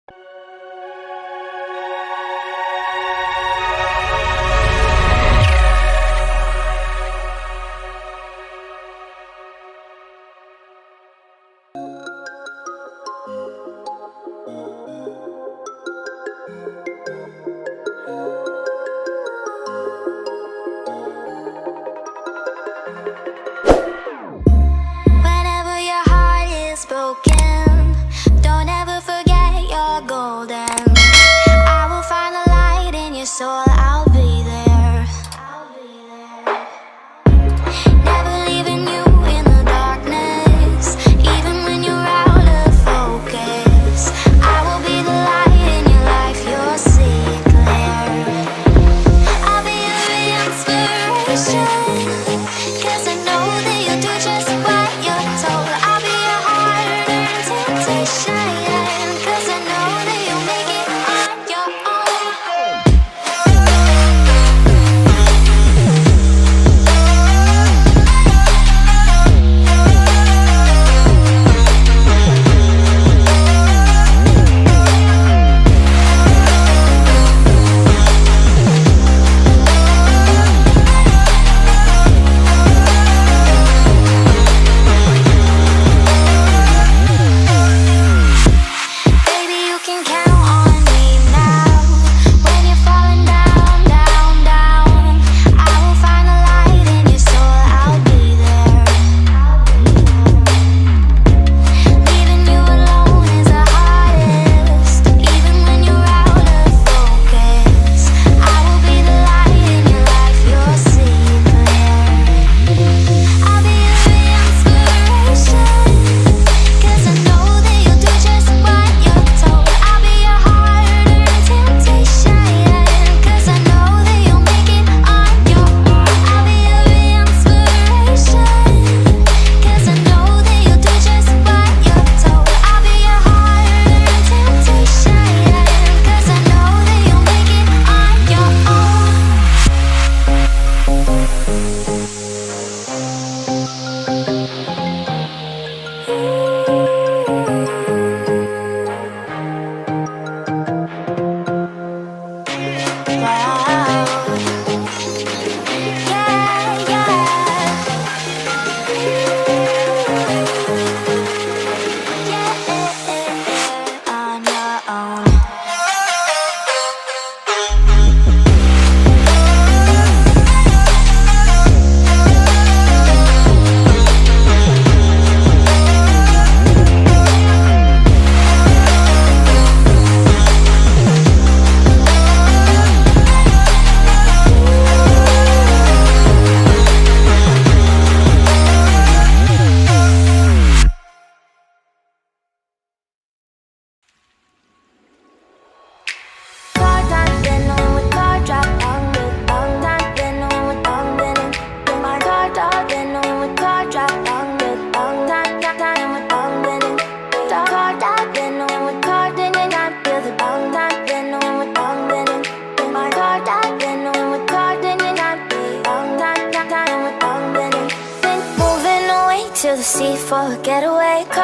Whenever your heart is broken, don't ever forget you're golden. I will find the light in your soul, I'll be there. Never leaving you in the darkness, even when you're out of focus. I will be the light in your life, you'll see it clear. I'll be your inspiration, 'cause I know that you'll do just what you're told. I'll be your hard-earned temptation, 'cause I know that you'll make it on your own. Baby, you can count on me now. When you're falling down, down, down, I will find the light in your soul, I'll be there. Leaving you alone is the hardest, even when you're out of focus. I will be the light in your life, you'll see it clear. I'll be your inspiration, 'cause I know that you'll do just what you're told. I'll be your hard-earned temptation, 'cause I know that you'll make it on your own. I'll be your inspiration, 'cause I know that you'll do just what you're told. I'll be your hard-earned temptation, 'cause I know that you'll make it on your own. Wow. Yeah, yeah. On your own. To the sea for a getaway car.